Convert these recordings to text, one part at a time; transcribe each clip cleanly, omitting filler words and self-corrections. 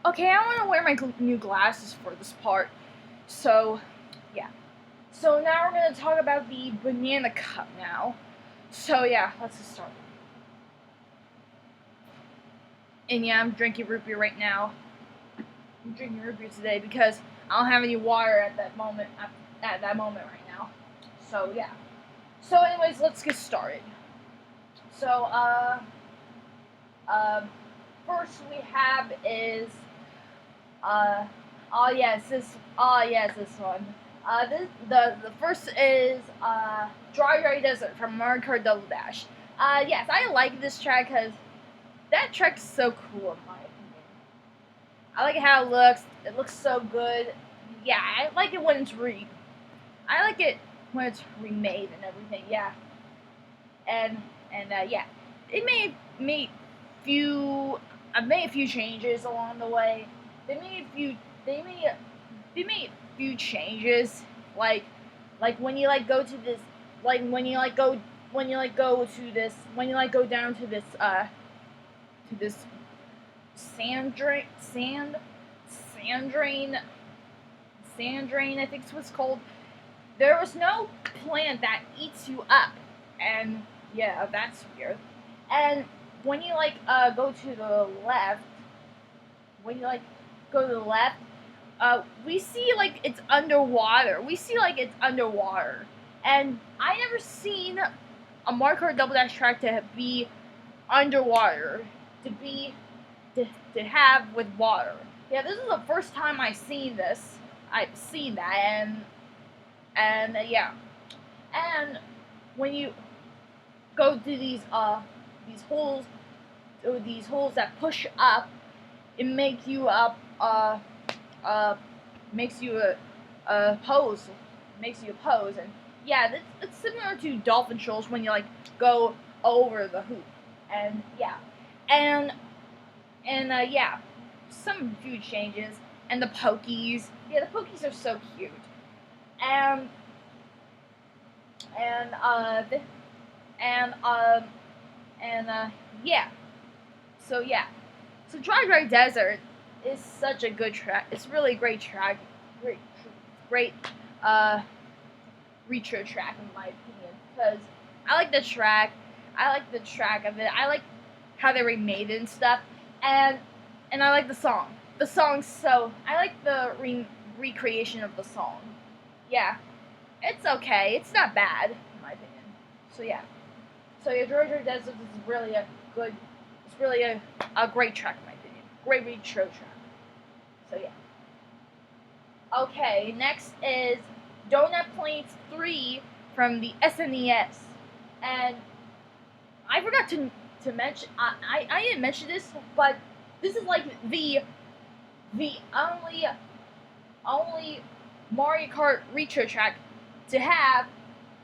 Okay, I want to wear my new glasses for this part. So, yeah. So now we're going to talk about the banana cup now. So yeah, let's just start. And yeah, I'm drinking root beer right now. I'm drinking root beer today because I don't have any water at that moment right now. So yeah. So anyways, let's get started. So first we have is this one. The first is Dry Desert from Mario Kart Double Dash. Yes, I like this track because that track is so cool in my opinion. I like how it looks. It looks so good. Yeah, I like it when it's I like it when it's remade and everything. Yeah, and yeah, it few. I've made a few changes along the way. They made a few. They made a few changes, like when you like go to this, like when you like go to this, when you like go down to this sand drain, I think it's what's called. There was no plant that eats you up, and yeah, that's weird. And when you go to the left, when you like go to the left, we see like it's underwater. And I never seen a Mario Kart Double Dash track to be underwater, to be to have with water. Yeah, this is the first time I've seen this. I've seen that, and yeah, and when you go to these holes, or these holes that push up, it makes you uh makes you a pose, and yeah, it's similar to dolphin shoals when you like go over the hoop, and yeah, and yeah, some few changes, and the pokies, yeah, the pokies are so cute, and and and yeah, so yeah, so Dry Desert is such a good track. It's really a great track, great uh retro track in my opinion, because I like the track. I like the track of it. I like how they remade it and stuff, and I like the song. The song's so I like the recreation of the song. Yeah, it's okay. It's not bad in my opinion. So yeah. So yeah, Dry Desert is really a good. It's really a great track in my opinion. Great retro track. So yeah. Okay, next is Donut Plains 3 from the SNES. And I forgot to mention, I didn't mention this, but this is like the only Mario Kart retro track to have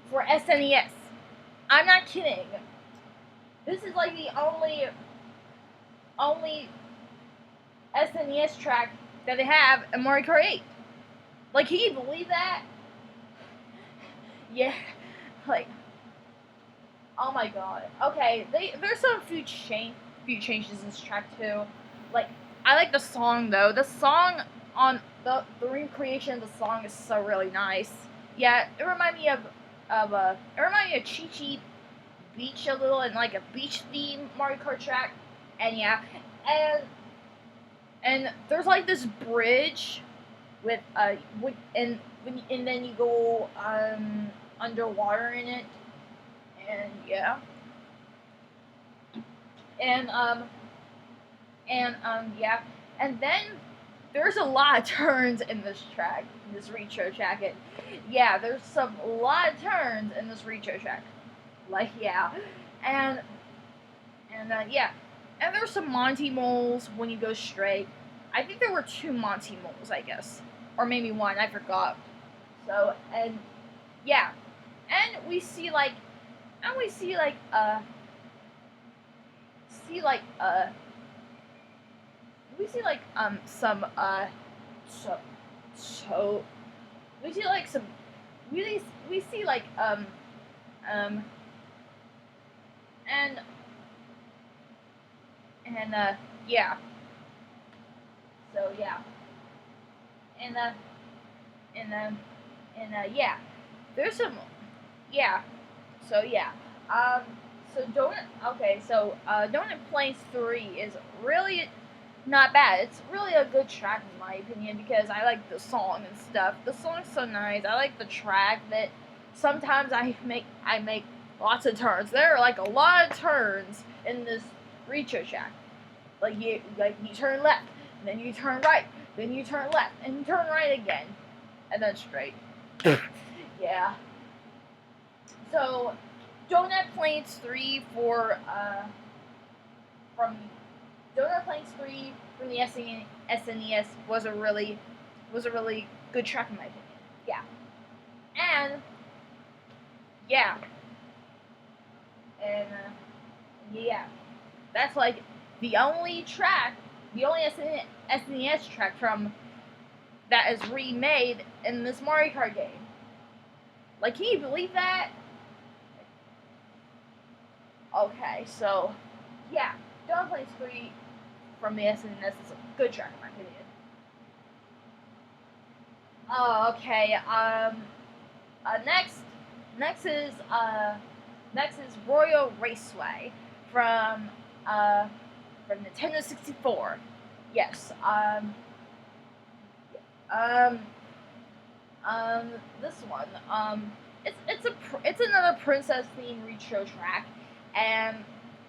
for SNES. I'm not kidding. This is like the only SNES track that they have in Mario Kart 8. Like, can you believe that? Yeah, like, oh my god. Okay, there's some few changes in this track too. Like, I like the song though. The song on the recreation of the song is so really nice. Yeah, it reminded me of Chi Chi Beach a little, and like a beach theme Mario Kart track. And yeah, and there's like this bridge with and then you go underwater in it, and yeah, and yeah, and then there's a lot of turns in this track, in this retro track, and yeah, there's a lot of turns in this retro track, like yeah, and yeah, and there's some Monty moles when you go straight. I think there were 2 Monty moles, I guess, or maybe 1. I forgot. So and yeah, and we see like, see like we see like some so so we see like some we see like um and yeah, so yeah, and and yeah, there's some, yeah. So yeah, um, so Donut. Okay, so Donut Plains 3 is really not bad. It's really a good track in my opinion because I like the song and stuff. The song's so nice. I like the track that sometimes I make lots of turns. There are like a lot of turns in this Reach track. Like you turn left, and then you turn right, then you turn left, and you turn right again, and then straight. Yeah. So Donut Plains 3 for from Donut Plains 3 from the SNES was a really good track in my opinion. Yeah. And yeah. And yeah. That's like the only track, the only SNES track from that is remade in this Mario Kart game. Like, can you believe that? Okay, so yeah, Donut Plains 3 from the SNES is a good track in my opinion. Okay. Next, next is next is Royal Raceway from uh from Nintendo 64. Yes. Um. This one. It's another princess themed retro track, and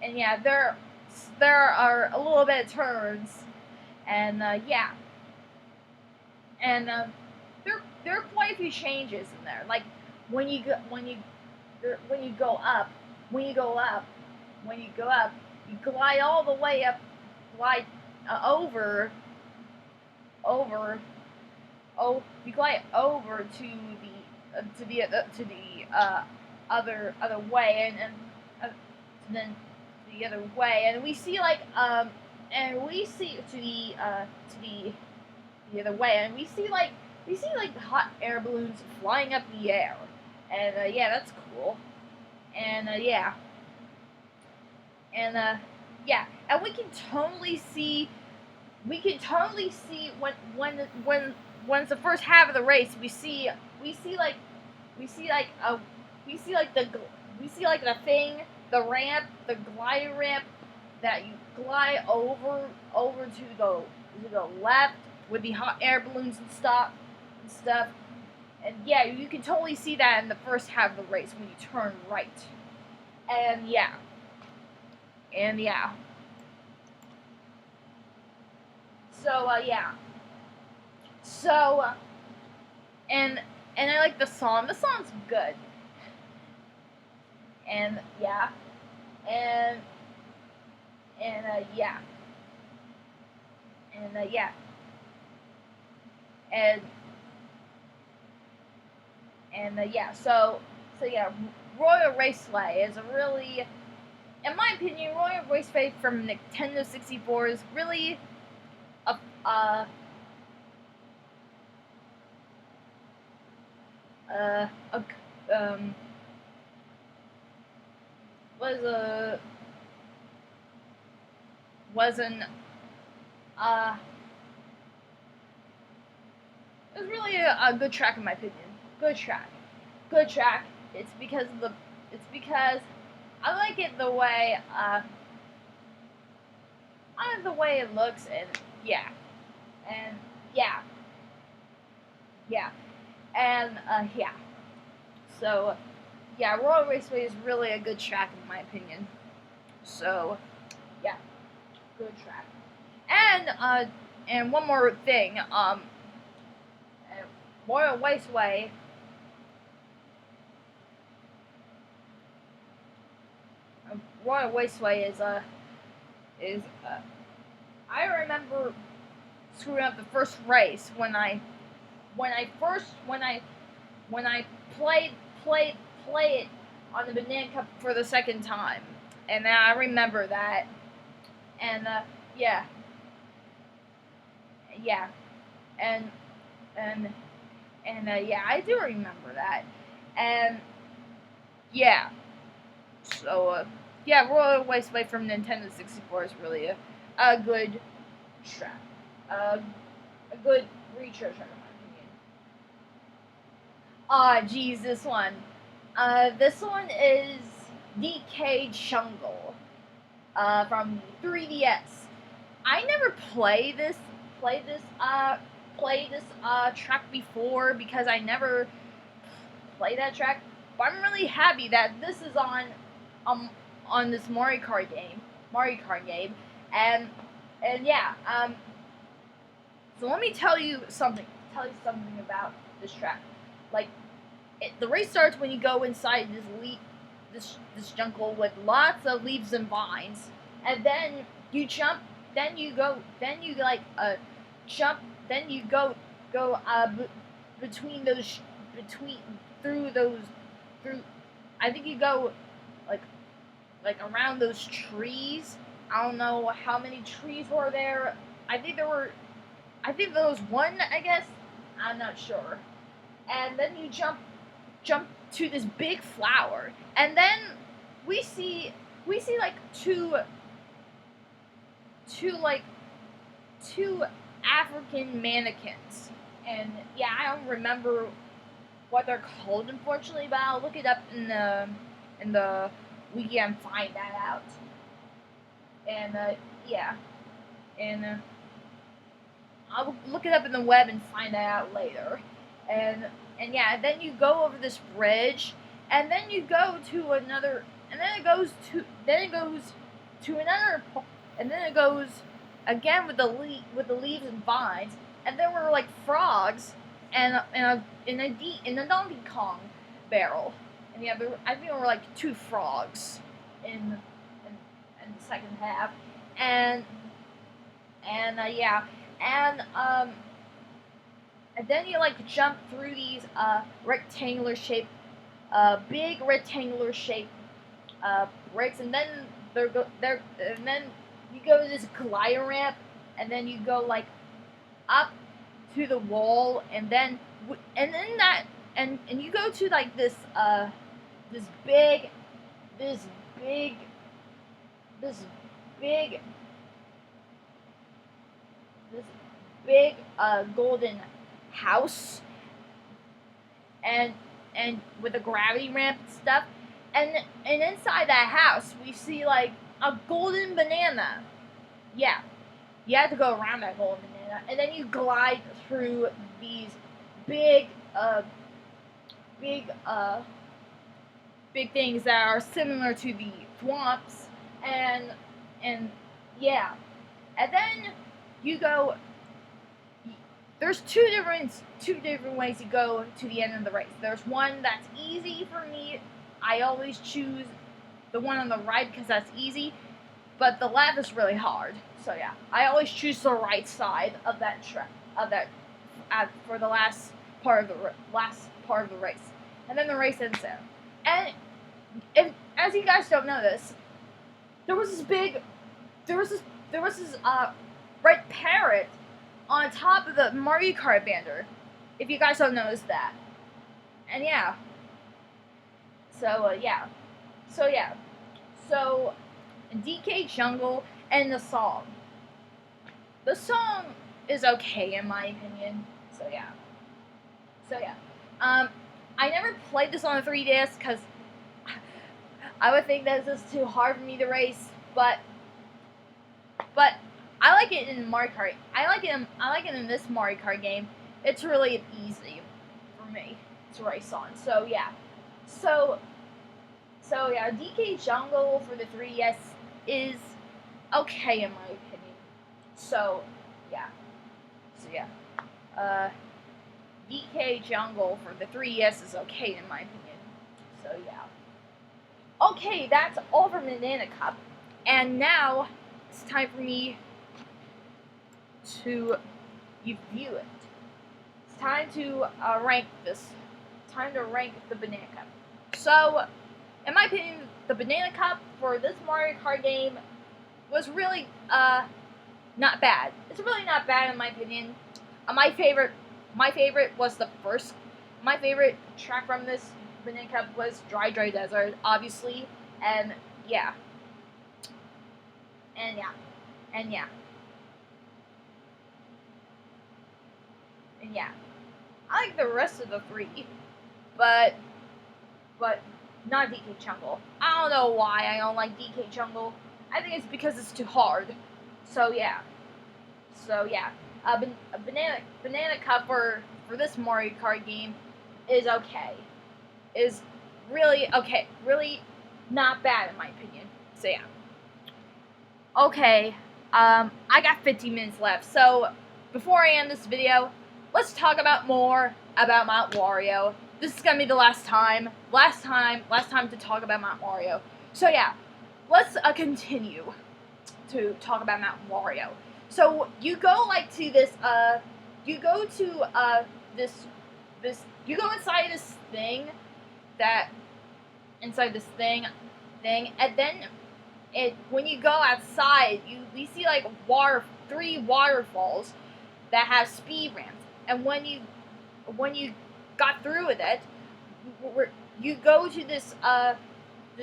yeah, there are a little bit of turns, and yeah, and there are quite a few changes in there. Like when you go when you go up, when you go up, when you go up, you glide all the way up, glide over you glide over to the other way, and then the other way, and we see the other way, and we see hot air balloons flying up the air, and yeah, that's cool, and yeah, and when it's the first half of the race, we see like we see like a we see like the we see like the ramp, the glide ramp that you glide over to the left with the hot air balloons and stuff. And yeah, you can totally see that in the first half of the race when you turn right. And yeah, and yeah. So yeah. So and I like the song. The song's good. And yeah, and yeah, and yeah, and yeah. So yeah, Royal Raceway is a really, in my opinion, Royal Raceway from Nintendo 64 is really a uh, a was a wasn't it was really a good track in my opinion. Good track, good track. It's because I like it the way I like the way it looks, and yeah, and yeah, yeah, and yeah. So yeah, Royal Raceway is really a good track in my opinion. So yeah, good track. And one more thing, Royal Raceway. Royal Raceway is I remember screwing up the first race when I played played play it on the Banana Cup for the second time, and I remember that, and yeah, yeah, and and yeah, I do remember that, and yeah, so yeah, Royal Raceway from Nintendo 64 is really a good track. Uh, a good retro track in my opinion. Ah, geez, this one. This one is DK Jungle. From 3DS. I never play this track before because I never played that track. But I'm really happy that this is on this Mario Kart game, and yeah. So let me tell you something. Tell you something about this track. Like, the race starts when you go inside this jungle with lots of leaves and vines, and then you jump. Then you go. Then you jump. Then you go between those between through those through. I think you go like around those trees. I don't know how many trees were there. I think there were. I think there was one. I guess I'm not sure. And then you jump to this big flower, and then we see like two African mannequins, and yeah, I don't remember what they're called unfortunately, but I'll look it up in the wiki and find that out. And yeah, and I'll look it up in the web and find that out later. And yeah, then you go over this bridge, and then you go to another, and then it goes to another, and then it goes again with the leaves and vines, and there were like frogs, and in a Donkey Kong barrel, and yeah, I think there were like two frogs in the second half, and yeah, and and then you like jump through these big rectangular shaped bricks, and then and then you go to this glider ramp, and then you go like up to the wall, and then that and you go to like this big this big this big this big golden house, and with a gravity ramp and stuff, and inside that house we see like a golden banana. Yeah, you have to go around that golden banana, and then you glide through these big big big things that are similar to the thwomps, and yeah, and then you go. There's two different ways to go to the end of the race. There's one that's easy for me. I always choose the one on the right because that's easy, but the left is really hard. So yeah, I always choose the right side of that track for the last part of the race, and then the race ends there. And as you guys don't know this, there was this red parrot on top of the Mario Kart banner, if you guys don't notice that. And yeah. So yeah. So yeah. So DK Jungle and the song. The song is okay in my opinion. So yeah. So yeah. I never played this on the 3DS because I would think that this is too hard for me to race, but I like it in Mario Kart. I like it in this Mario Kart game. It's really easy for me to race on. So yeah. So yeah, DK Jungle for the 3DS is okay in my opinion. So yeah. So yeah. DK Jungle for the 3DS is okay in my opinion. So yeah. Okay, that's all for Banana Cup. And now it's time for me to view it. It's time to rank this. Time to rank the Banana Cup. So, in my opinion, the Banana Cup for this Mario Kart game was really not bad. It's really not bad in my opinion. My favorite was the first. My favorite track from this Banana Cup was Dry Desert, obviously, and yeah. And yeah. And yeah, I like the rest of the 3, but not DK Jungle. I don't know why I don't like DK Jungle. I think it's because it's too hard. So yeah. A banana cup for this Mario Kart game is okay. Is really okay. Really not bad in my opinion. So yeah. Okay. I got 15 minutes left. So before I end this video, let's talk about more about Mount Wario. This is gonna be the last time to talk about Mount Wario. So yeah, let's continue to talk about Mount Wario. So you go like to this you go to you go inside this thing and then when you go outside we see like 3 waterfalls that have speed ramps, and when you got through with it, you go to this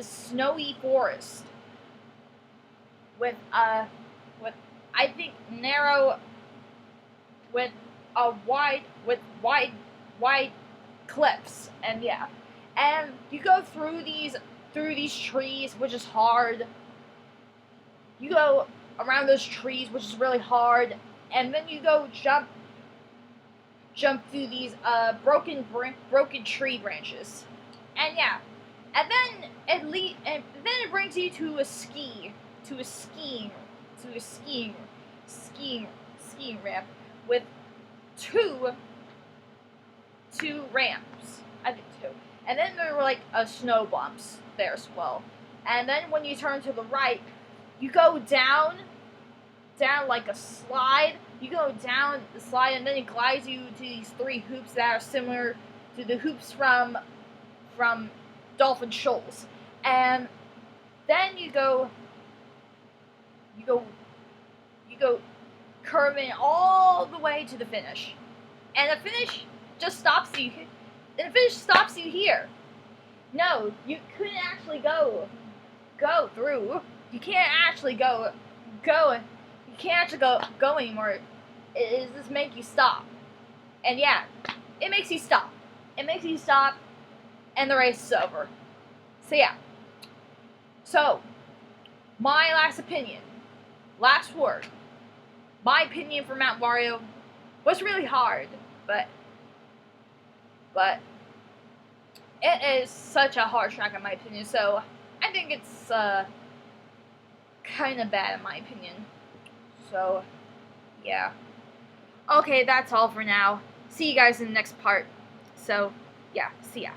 snowy forest with I think narrow with wide cliffs, and yeah, and you go through these trees, which is hard. You go around those trees, which is really hard, and then you go jump through these broken tree branches, and yeah, and then it brings you to a skiing ramp with two ramps, I think 2, and then there were like snow bumps there as well, and then when you turn to the right, you go down like a slide. You go down the slide, and then it glides you to these 3 hoops that are similar to the hoops from Dolphin Shoals, and then you go curving all the way to the finish, and the finish just stops you. And the finish stops you here. No, you couldn't actually go through. You can't actually go. You can't actually go anymore. It just make you stop. And yeah, it makes you stop. It makes you stop, and the race is over. So yeah. So, my last opinion, last word. My opinion for Mount Wario was really hard, but it is such a hard track in my opinion. So I think it's kind of bad in my opinion. So yeah. Okay, that's all for now. See you guys in the next part. So yeah, see ya.